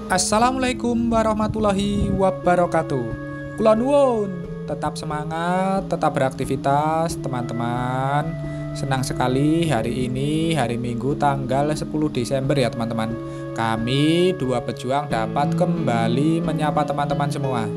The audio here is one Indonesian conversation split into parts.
Assalamualaikum warahmatullahi wabarakatuh. Kula nuwun, tetap semangat, tetap beraktivitas, teman-teman. Senang sekali hari ini, hari Minggu tanggal 10 Desember ya, teman-teman. Kami dua pejuang dapat kembali menyapa teman-teman semua.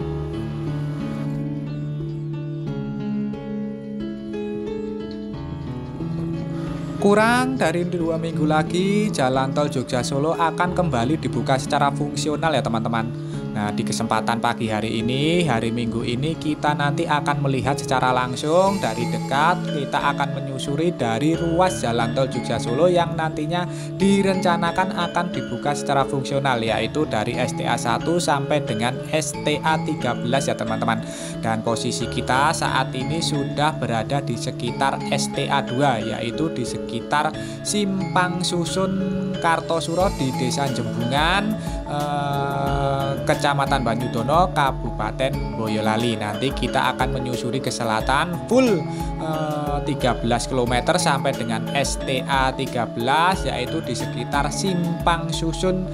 Kurang dari 2 minggu lagi, jalan tol Jogja Solo akan kembali dibuka secara fungsional ya, teman-teman. Nah, di kesempatan pagi hari ini, hari Minggu ini, kita nanti akan melihat secara langsung dari dekat. Kita akan menyusuri dari ruas jalan tol Jogja Solo yang nantinya direncanakan akan dibuka secara fungsional, yaitu dari STA 1 sampai dengan STA 13 ya, teman-teman. Dan posisi kita saat ini sudah berada di sekitar STA 2, yaitu di sekitar Simpang Susun Kartosuro di Desa Jembungan, Kecamatan Banyudono, Kabupaten Boyolali. Nanti kita akan menyusuri ke selatan full 13 km sampai dengan STA 13, yaitu di sekitar Simpang Susun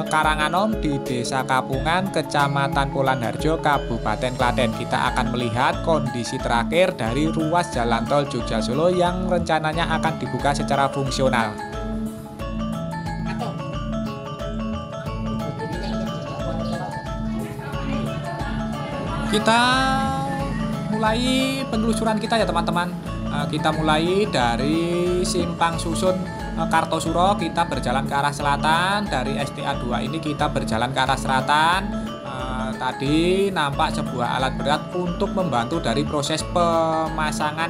Karanganom di Desa Kapungan, Kecamatan Polanharjo, Kabupaten Klaten. Kita akan melihat kondisi terakhir dari ruas jalan tol Jogja Solo yang rencananya akan dibuka secara fungsional. Kita mulai penelusuran kita ya, teman-teman. Kita mulai dari Simpang Susun Kartosuro, kita berjalan ke arah selatan. Dari STA 2 ini kita berjalan ke arah selatan. Tadi nampak sebuah alat berat untuk membantu dari proses pemasangan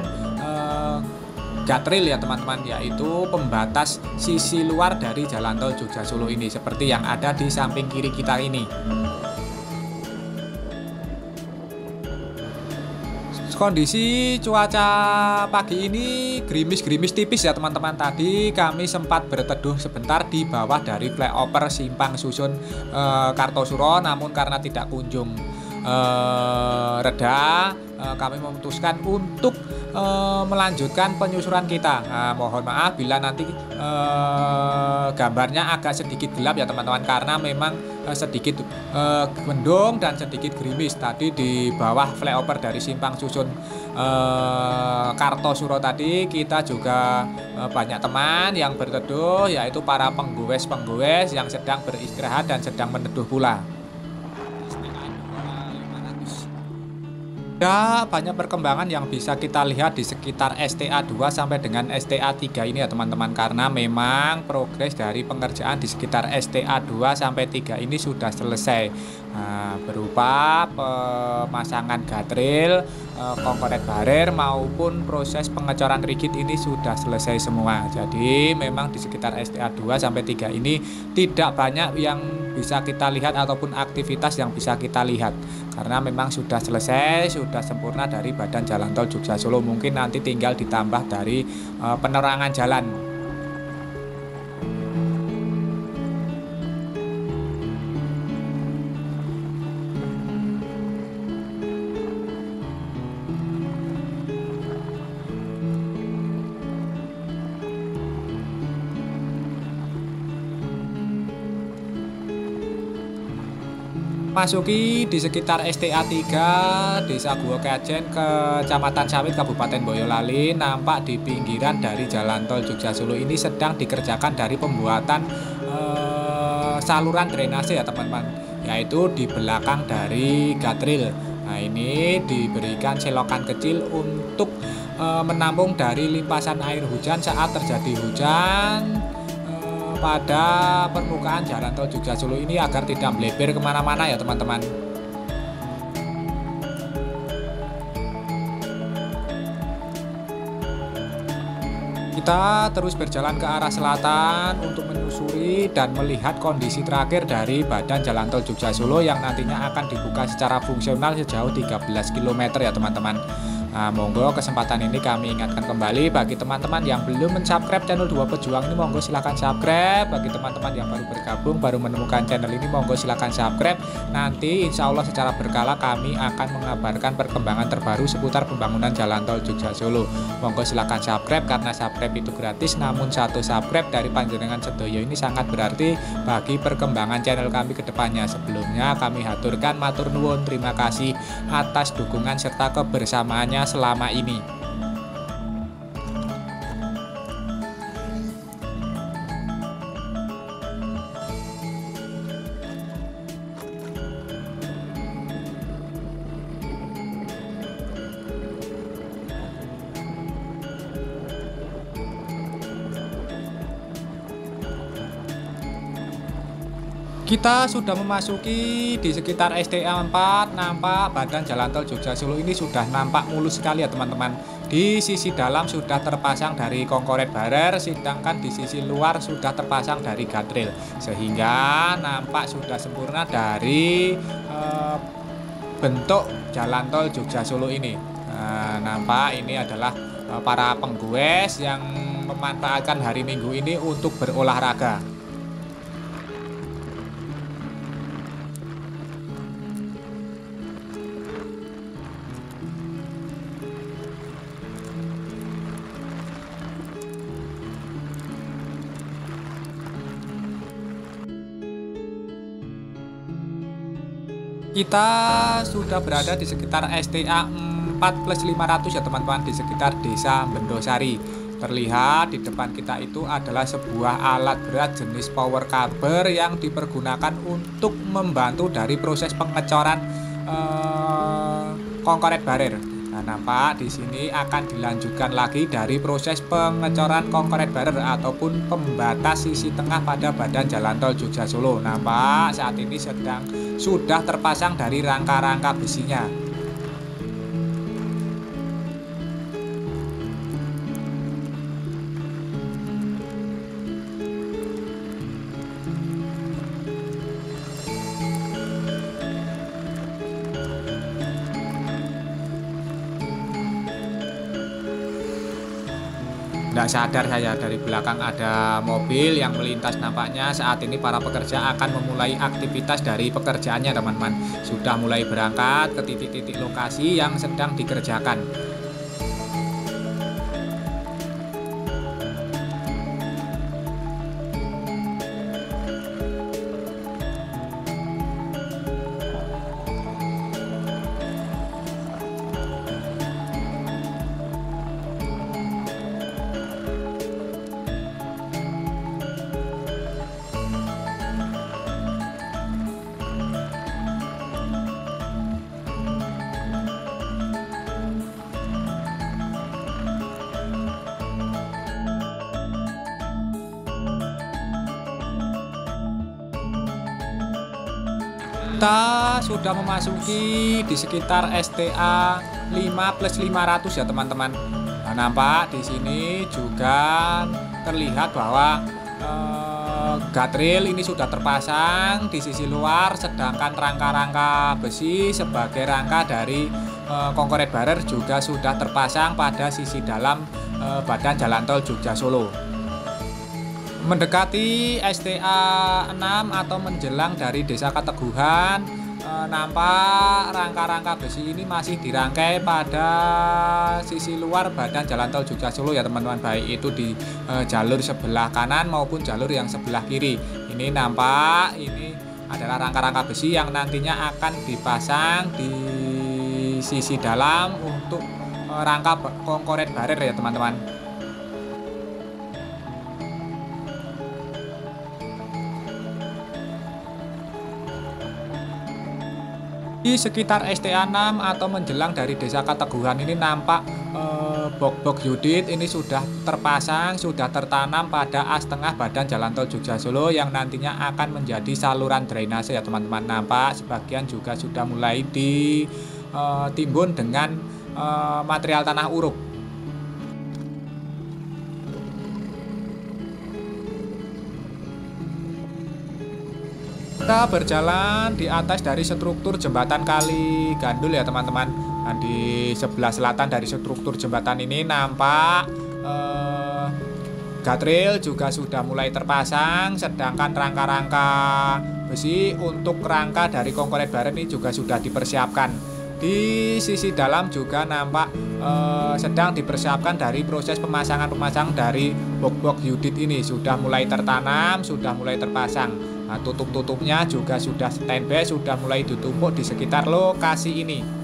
guardrail ya, teman-teman, yaitu pembatas sisi luar dari jalan tol Jogja Solo ini, seperti yang ada di samping kiri kita ini. Kondisi cuaca pagi ini gerimis-gerimis tipis ya, teman-teman. Tadi kami sempat berteduh sebentar di bawah dari flyover Simpang Susun Kartosuro, namun karena tidak kunjung reda, kami memutuskan untuk melanjutkan penyusuran kita. Mohon maaf bila nanti gambarnya agak sedikit gelap ya, teman-teman, karena memang sedikit mendung dan sedikit gerimis. Tadi di bawah flyover dari Simpang Susun Kartosuro tadi kita juga banyak teman yang berteduh, yaitu para penggoes-penggoes yang sedang beristirahat dan sedang meneduh pula. Ya, banyak perkembangan yang bisa kita lihat di sekitar STA 2 sampai dengan STA 3 ini ya, teman-teman, karena memang progres dari pengerjaan di sekitar STA 2 sampai 3 ini sudah selesai, berupa pemasangan guardrail, concrete barrier maupun proses pengecoran rigid ini sudah selesai semua. Jadi memang di sekitar STA 2 sampai 3 ini tidak banyak yang bisa kita lihat ataupun aktivitas yang bisa kita lihat, karena memang sudah selesai, sudah sempurna dari badan jalan tol Jogja Solo. Mungkin nanti tinggal ditambah dari penerangan jalan. Masuki di sekitar STA 3 Desa Guo Kajen, Kecamatan Sawit, Kabupaten Boyolali. Nampak di pinggiran dari jalan tol Jogja Solo ini sedang dikerjakan dari pembuatan saluran drainase ya, teman-teman, yaitu di belakang dari guardrail. Nah, ini diberikan selokan kecil untuk menampung dari limpasan air hujan saat terjadi hujan pada permukaan jalan tol Jogja Solo ini, agar tidak melebar kemana-mana ya, teman-teman. Kita terus berjalan ke arah selatan untuk menyusuri dan melihat kondisi terakhir dari badan jalan tol Jogja Solo yang nantinya akan dibuka secara fungsional sejauh 13 km ya, teman-teman. Nah, monggo kesempatan ini kami ingatkan kembali bagi teman-teman yang belum mensubscribe channel Dua Pejuang ini, monggo silahkan subscribe. Bagi teman-teman yang baru bergabung, baru menemukan channel ini, monggo silahkan subscribe. Nanti insya Allah secara berkala kami akan mengabarkan perkembangan terbaru seputar pembangunan jalan tol Jogja Solo. Monggo silahkan subscribe, karena subscribe itu gratis, namun satu subscribe dari panjenengan sedoyo ini sangat berarti bagi perkembangan channel kami ke depannya. Sebelumnya kami haturkan matur nuwun, terima kasih atas dukungan serta kebersamaannya selama ini. Kita sudah memasuki di sekitar STA 4, nampak badan jalan tol Jogja Solo ini sudah nampak mulus sekali ya teman-teman. Di sisi dalam sudah terpasang dari concrete barrier, sedangkan di sisi luar sudah terpasang dari guardrail, sehingga nampak sudah sempurna dari bentuk jalan tol Jogja Solo ini. Nah, nampak ini adalah para penggoes yang memanfaatkan hari Minggu ini untuk berolahraga. Kita sudah berada di sekitar STA 4+500 ya teman-teman, di sekitar Desa Bendosari. Terlihat di depan kita itu adalah sebuah alat berat jenis power cover yang dipergunakan untuk membantu dari proses pengecoran concrete barrier. Nah, nampak di sini akan dilanjutkan lagi dari proses pengecoran concrete barrier ataupun pembatas sisi tengah pada badan jalan tol Jogja Solo. Nampak saat ini sudah terpasang dari rangka-rangka besinya. Tidak sadar saya, dari belakang ada mobil yang melintas. Nampaknya saat ini para pekerja akan memulai aktivitas dari pekerjaannya teman-teman. Sudah mulai berangkat ke titik-titik lokasi yang sedang dikerjakan. Kita sudah memasuki di sekitar STA 5+500 ya teman-teman. Nah, nampak di sini juga terlihat bahwa guardrail ini sudah terpasang di sisi luar, sedangkan rangka-rangka besi sebagai rangka dari concrete barrier juga sudah terpasang pada sisi dalam badan jalan tol Jogja Solo. Mendekati STA 6 atau menjelang dari Desa Keteguhan, nampak rangka-rangka besi ini masih dirangkai pada sisi luar badan jalan tol Jogja Solo ya teman-teman, baik itu di jalur sebelah kanan maupun jalur yang sebelah kiri. Ini nampak ini adalah rangka-rangka besi yang nantinya akan dipasang di sisi dalam untuk rangka concrete barrier ya teman-teman. Di sekitar STA 6 atau menjelang dari Desa Keteguhan ini nampak box-box Yudit ini sudah terpasang, sudah tertanam pada as tengah badan jalan tol Jogja Solo yang nantinya akan menjadi saluran drainase ya teman-teman. Nampak sebagian juga sudah mulai ditimbun dengan material tanah uruk. Kita berjalan di atas dari struktur jembatan kali gandul ya teman-teman. Dan di sebelah selatan dari struktur jembatan ini nampak guardrail juga sudah mulai terpasang, sedangkan rangka-rangka besi untuk rangka dari konkret barer ini juga sudah dipersiapkan. Di sisi dalam juga nampak sedang dipersiapkan dari proses pemasangan dari box-box unit ini sudah mulai tertanam, sudah mulai terpasang. Nah, tutup-tutupnya juga sudah standby, sudah mulai ditumpuk di sekitar lokasi ini.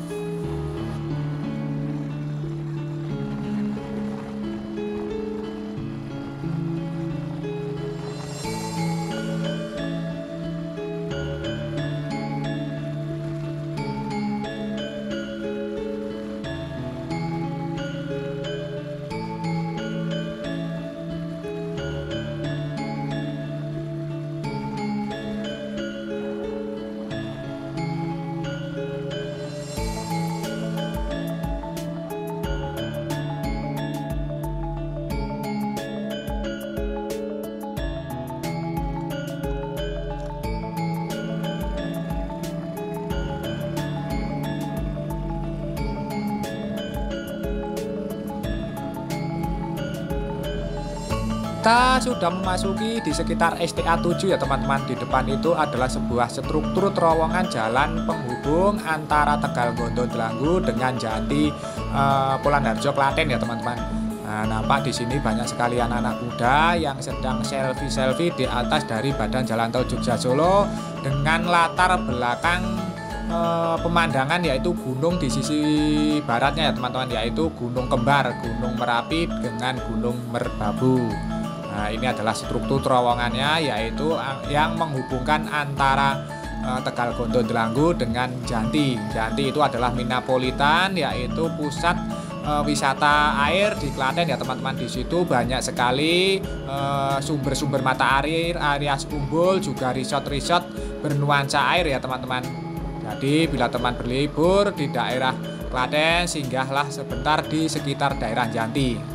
Kita sudah memasuki di sekitar STA 7 ya teman-teman. Di depan itu adalah sebuah struktur terowongan jalan penghubung antara Tegal Gondo Delanggu dengan Janti Polandarjo Klaten ya teman-teman. Nah, nampak di sini banyak sekali anak-anak muda yang sedang selfie-selfie di atas dari badan jalan tol Jogja Solo dengan latar belakang pemandangan yaitu gunung di sisi baratnya ya teman-teman, yaitu Gunung Kembar, Gunung Merapi dengan Gunung Merbabu. Nah, ini adalah struktur terowongannya yaitu yang menghubungkan antara Tegal Gondo Delanggu dengan Janti. Janti itu adalah Minapolitan, yaitu pusat wisata air di Klaten ya teman-teman. Di situ banyak sekali sumber-sumber mata air, area umbul, juga resort-resort bernuansa air ya teman-teman. Jadi bila teman berlibur di daerah Klaten, singgahlah sebentar di sekitar daerah Janti.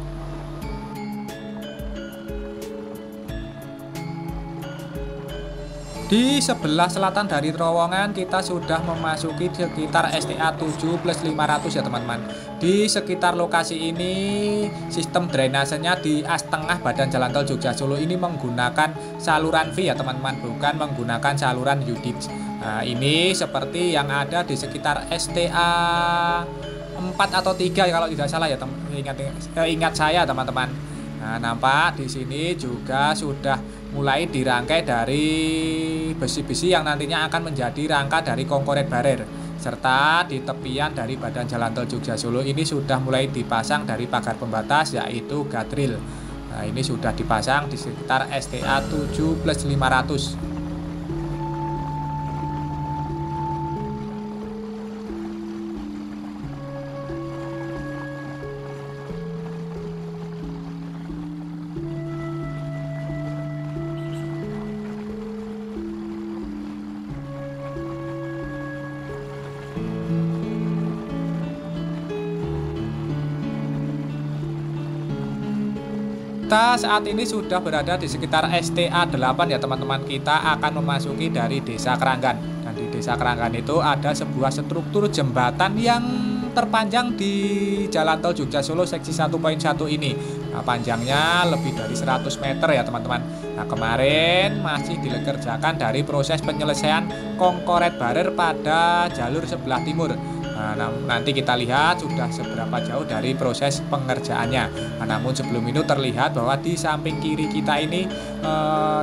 Di sebelah selatan dari terowongan kita sudah memasuki sekitar STA 7 plus 500 ya teman-teman. Di sekitar lokasi ini sistem drainasenya di as tengah badan jalan tol Jogja Solo ini menggunakan saluran V ya teman-teman, bukan menggunakan saluran UDIT. Nah, ini seperti yang ada di sekitar STA 4 atau 3 kalau tidak salah ya ingat saya teman-teman. Nah, nampak di sini juga sudah mulai dirangkai dari besi-besi yang nantinya akan menjadi rangka dari konkret barer, serta di tepian dari badan jalan tol Jogja Solo ini sudah mulai dipasang dari pagar pembatas yaitu guardrail. Nah, ini sudah dipasang di sekitar STA 7 plus 500. Kita saat ini sudah berada di sekitar STA 8 ya teman-teman. Kita akan memasuki dari Desa Keranggan. Dan di Desa Keranggan itu ada sebuah struktur jembatan yang terpanjang di Jalan Tol Jogja Solo seksi 1.1 ini. Nah, panjangnya lebih dari 100 meter ya teman-teman. Nah, kemarin masih dikerjakan dari proses penyelesaian konkret barer pada jalur sebelah timur. Nah, nanti kita lihat sudah seberapa jauh dari proses pengerjaannya. Nah, namun sebelum itu terlihat bahwa di samping kiri kita ini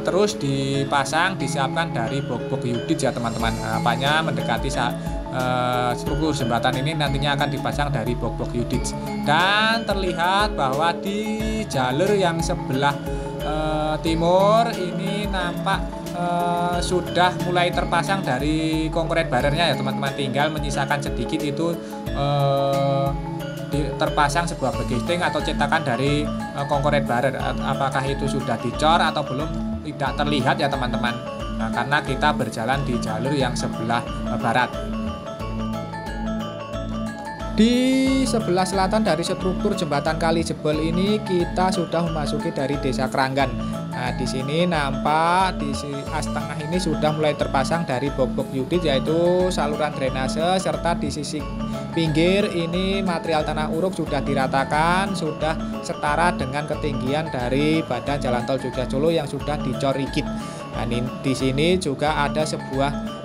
terus dipasang, disiapkan dari box-box unit ya teman-teman. Apanya mendekati struktur jembatan ini nantinya akan dipasang dari box-box unit. Dan terlihat bahwa di jalur yang sebelah timur ini nampak sudah mulai terpasang dari konkret barernya ya teman-teman. Tinggal menyisakan sedikit itu terpasang sebuah bagesting atau cetakan dari konkret barer. Apakah itu sudah dicor atau belum tidak terlihat ya teman-teman. Nah, karena kita berjalan di jalur yang sebelah barat. Di sebelah selatan dari struktur jembatan Kali Jebol ini kita sudah memasuki dari Desa Keranggan. Nah, di sini nampak di as tengah ini sudah mulai terpasang dari box-box unit yaitu saluran drainase, serta di sisi pinggir ini material tanah uruk sudah diratakan, sudah setara dengan ketinggian dari badan jalan tol Jogja Solo yang sudah dicor rigid. Nah, di sini juga ada sebuah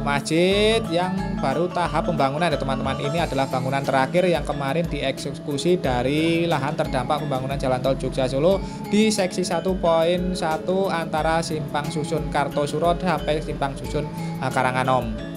masjid yang baru tahap pembangunan ya teman-teman. Ini adalah bangunan terakhir yang kemarin dieksekusi dari lahan terdampak pembangunan jalan tol Jogja Solo di seksi 1.1 antara Simpang Susun Kartosuro sampai Simpang Susun Karanganom.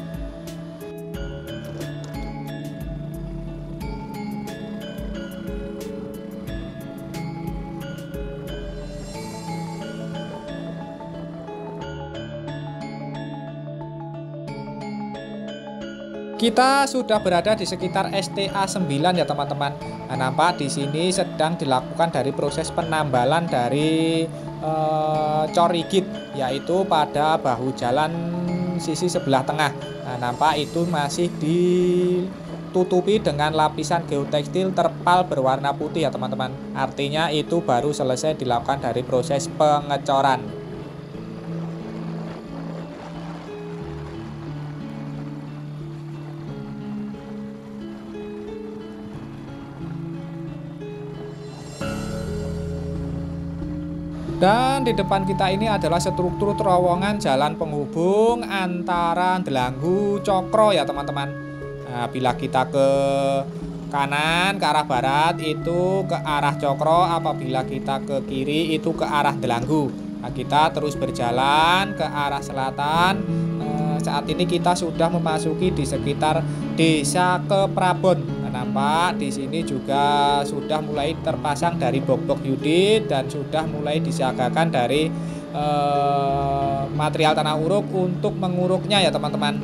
Kita sudah berada di sekitar STA 9 ya teman-teman. Nah, nampak di sini sedang dilakukan dari proses penambalan dari cor rigid, yaitu pada bahu jalan sisi sebelah tengah. Nah, nampak itu masih ditutupi dengan lapisan geotekstil terpal berwarna putih ya teman-teman. Artinya itu baru selesai dilakukan dari proses pengecoran. Dan di depan kita ini adalah struktur terowongan jalan penghubung antara Delanggu Cokro ya teman-teman. Nah, bila kita ke kanan ke arah barat itu ke arah Cokro, apabila kita ke kiri itu ke arah Delanggu. Nah, kita terus berjalan ke arah selatan. Saat ini kita sudah memasuki di sekitar Desa Keprabon. Nampak di sini juga sudah mulai terpasang dari bok-bok Yudit dan sudah mulai disiagakan dari material tanah uruk untuk menguruknya ya teman-teman.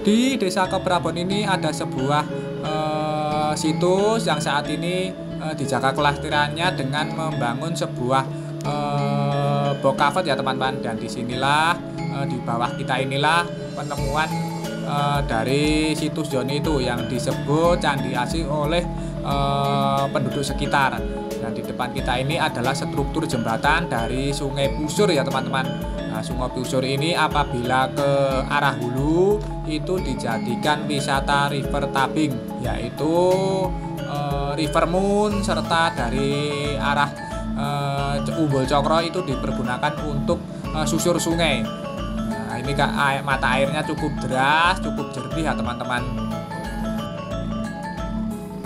Di Desa Keprabon ini ada sebuah situs yang saat ini dijaga kelestariannya dengan membangun sebuah box cover ya teman-teman. Dan disinilah di bawah kita inilah penemuan dari situs Joni itu yang disebut Candi Asi oleh penduduk sekitar. Dan di depan kita ini adalah struktur jembatan dari Sungai Pusur ya teman-teman. Nah, Sungai Pusur ini apabila ke arah hulu itu dijadikan wisata river tubing, yaitu River Moon, serta dari arah Umbul Cokro itu dipergunakan untuk susur sungai. Nah, ini mata airnya cukup deras, cukup jernih ya teman-teman.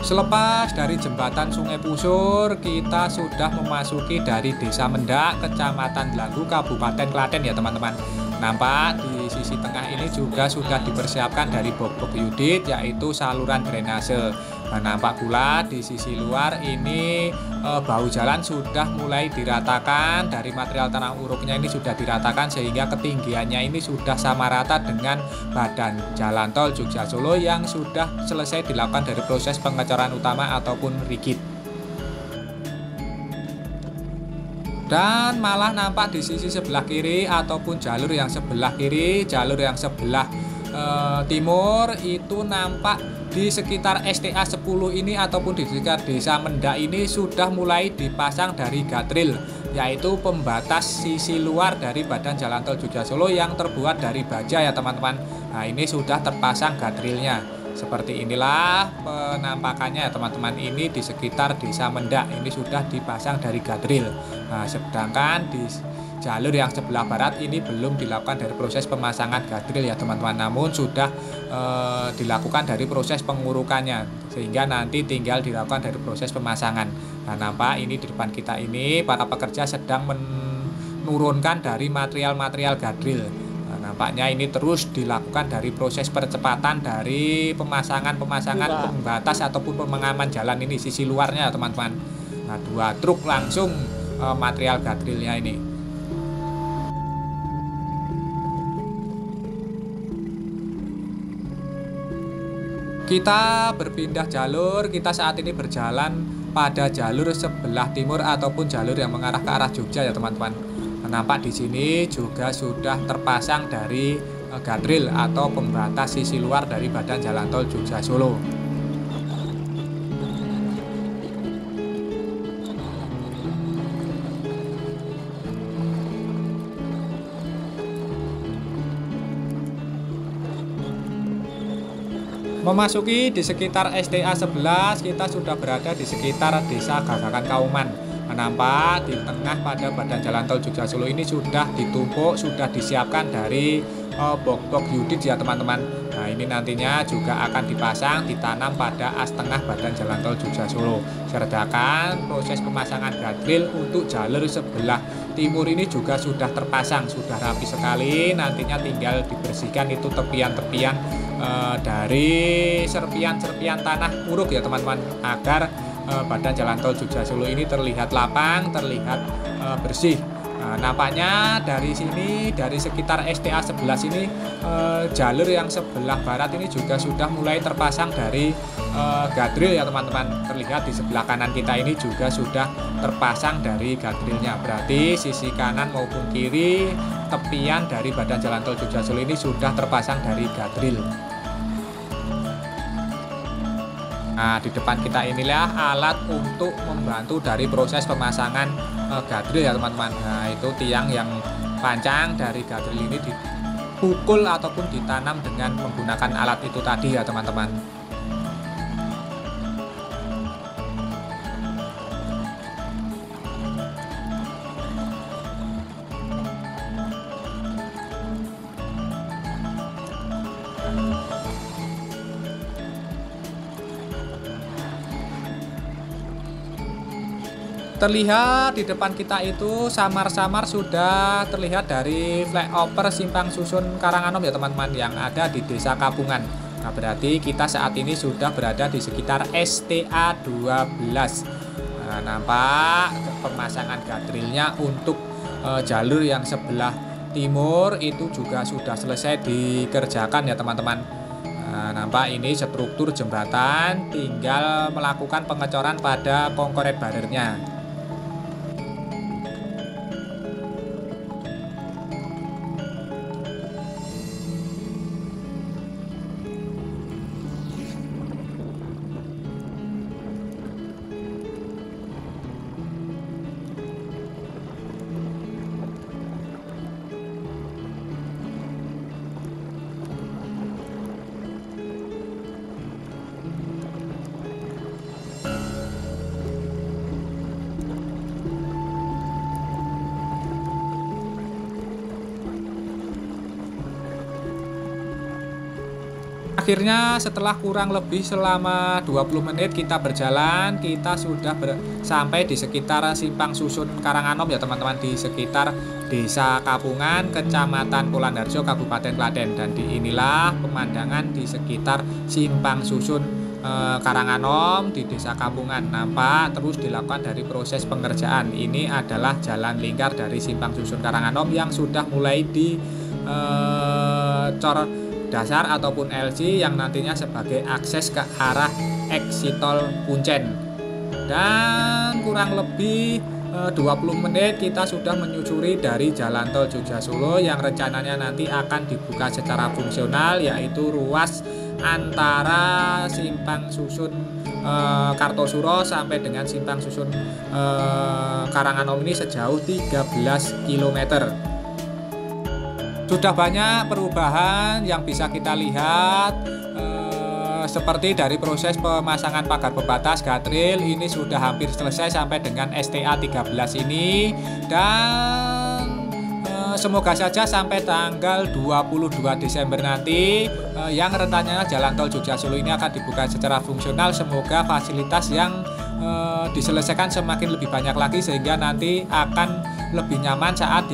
Selepas dari jembatan Sungai Pusur, kita sudah memasuki dari Desa Mendak, Kecamatan Delanggu, Kabupaten Klaten ya teman-teman. Nampak di sisi tengah ini juga sudah dipersiapkan dari bok-bok Yudit, yaitu saluran drainase. Nah, nampak pula di sisi luar ini bahu jalan sudah mulai diratakan, dari material tanah uruknya ini sudah diratakan sehingga ketinggiannya ini sudah sama rata dengan badan jalan tol Jogja Solo yang sudah selesai dilakukan dari proses pengecoran utama ataupun rigid. Dan malah nampak di sisi sebelah kiri ataupun jalur yang sebelah kiri, jalur yang sebelah timur itu nampak di sekitar STA 10 ini ataupun di sekitar Desa Mendak ini sudah mulai dipasang dari guardrail, yaitu pembatas sisi luar dari badan jalan tol Jogja Solo yang terbuat dari baja ya teman-teman. Nah, ini sudah terpasang guardrailnya. Seperti inilah penampakannya ya teman-teman, ini di sekitar Desa Mendak ini sudah dipasang dari guardrail. Nah, sedangkan di jalur yang sebelah barat ini belum dilakukan dari proses pemasangan guardrail ya teman-teman, namun sudah dilakukan dari proses pengurukannya sehingga nanti tinggal dilakukan dari proses pemasangan. Nah, nampak ini di depan kita ini para pekerja sedang menurunkan dari material-material guardrail. Nampaknya ini terus dilakukan dari proses percepatan dari pemasangan pembatas ataupun pengaman jalan ini sisi luarnya teman-teman. Nah, 2 truk langsung material guardrailnya ini. Kita berpindah jalur, kita saat ini berjalan pada jalur sebelah timur ataupun jalur yang mengarah ke arah Jogja ya teman-teman. Nampak di sini juga sudah terpasang dari guardrail atau pembatas sisi luar dari badan jalan tol Jogja Solo. Memasuki di sekitar STA 11, kita sudah berada di sekitar Desa Gagakan Kauman. Nampak di tengah pada badan jalan tol Jogja Solo ini sudah ditumpuk, sudah disiapkan dari box-box unit ya teman-teman. Nah ini nantinya juga akan dipasang, ditanam pada as tengah badan jalan tol Jogja Solo. Sedangkan proses pemasangan guardrail untuk jalur sebelah timur ini juga sudah terpasang, sudah rapi sekali. Nantinya tinggal dibersihkan itu tepian-tepian dari serpian-serpian tanah muruk ya teman-teman, agar badan jalan tol Jogja Solo ini terlihat lapang, terlihat bersih. Nah, nampaknya dari sini, dari sekitar STA 11 ini, jalur yang sebelah barat ini juga sudah mulai terpasang dari guardrail ya teman-teman. Terlihat di sebelah kanan kita ini juga sudah terpasang dari guardrailnya. Berarti sisi kanan maupun kiri tepian dari badan jalan tol Jogja Solo ini sudah terpasang dari guardrail. Nah, di depan kita inilah alat untuk membantu dari proses pemasangan guardrail ya teman-teman. Nah, itu tiang yang panjang dari guardrail ini dipukul ataupun ditanam dengan menggunakan alat itu tadi ya teman-teman. Terlihat di depan kita itu samar-samar sudah terlihat dari flyover Simpang Susun Karanganom ya teman-teman, yang ada di Desa Kapungan. Nah berarti kita saat ini sudah berada di sekitar STA 12. Nah, nampak pemasangan guardrailnya untuk jalur yang sebelah timur itu juga sudah selesai dikerjakan ya teman-teman. Nah, nampak ini struktur jembatan, tinggal melakukan pengecoran pada concrete barrier-nya. Akhirnya setelah kurang lebih selama 20 menit kita berjalan, kita sudah sampai di sekitar Simpang Susun Karanganom ya teman-teman, di sekitar Desa Kapungan, Kecamatan Polandarjo, Kabupaten Klaten. Dan inilah pemandangan di sekitar Simpang Susun Karanganom di Desa Kapungan. Nampak terus dilakukan dari proses pengerjaan. Ini adalah jalan lingkar dari Simpang Susun Karanganom yang sudah mulai dicor dasar ataupun LC yang nantinya sebagai akses ke arah exit tol Kuncen. Dan kurang lebih 20 menit kita sudah menyusuri dari jalan tol Jogja Solo yang rencananya nanti akan dibuka secara fungsional, yaitu ruas antara Simpang Susun Kartosuro sampai dengan Simpang Susun Karanganom ini sejauh 13 km. Sudah banyak perubahan yang bisa kita lihat, seperti dari proses pemasangan pagar pembatas guardrail ini sudah hampir selesai sampai dengan STA 13 ini. Dan semoga saja sampai tanggal 22 Desember nanti yang rencananya jalan tol Jogja Solo ini akan dibuka secara fungsional. Semoga fasilitas yang diselesaikan semakin lebih banyak lagi, sehingga nanti akan lebih nyaman saat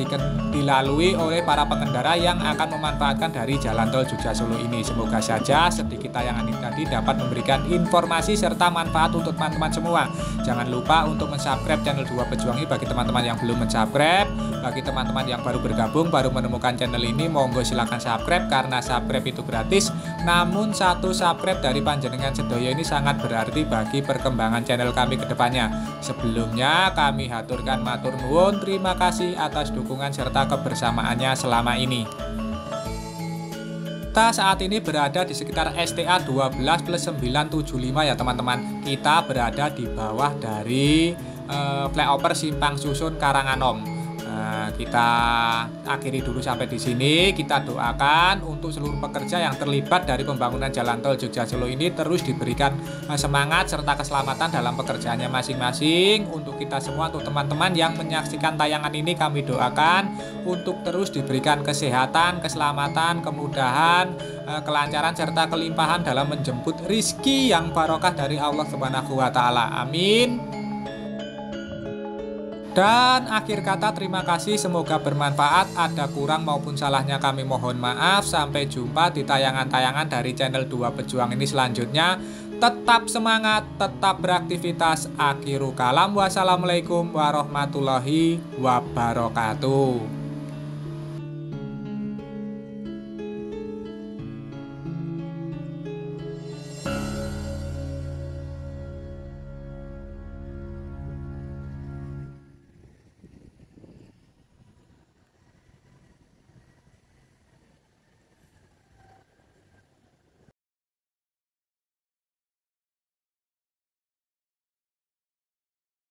dilalui oleh para pengendara yang akan memanfaatkan dari jalan tol Jogja Solo ini. Semoga saja sedikit tayangan ini tadi dapat memberikan informasi serta manfaat untuk teman-teman semua. Jangan lupa untuk mensubscribe channel Dua Pejuang ini bagi teman-teman yang belum mensubscribe. Bagi teman-teman yang baru bergabung, baru menemukan channel ini, monggo silahkan subscribe karena subscribe itu gratis. Namun satu subscribe dari panjenengan sedoyo ini sangat berarti bagi perkembangan channel kami ke depannya. Sebelumnya kami haturkan matur nuwun, terima kasih atas dukungan serta kebersamaannya selama ini. Kita saat ini berada di sekitar STA 12+975 ya teman-teman. Kita berada di bawah dari flyover Simpang Susun Karanganom. Nah, kita akhiri dulu sampai di sini. Kita doakan untuk seluruh pekerja yang terlibat dari pembangunan jalan tol Jogja Solo ini terus diberikan semangat serta keselamatan dalam pekerjaannya masing-masing. Untuk kita semua, untuk teman-teman yang menyaksikan tayangan ini, kami doakan untuk terus diberikan kesehatan, keselamatan, kemudahan, kelancaran serta kelimpahan dalam menjemput rizki yang barokah dari Allah Subhanahu wa Ta'ala. Amin. Dan akhir kata, terima kasih, semoga bermanfaat. Ada kurang maupun salahnya kami mohon maaf. Sampai jumpa di tayangan-tayangan dari channel Dua Pejuang ini selanjutnya. Tetap semangat, tetap beraktivitas. Akhiru kalam, wassalamualaikum warahmatullahi wabarakatuh.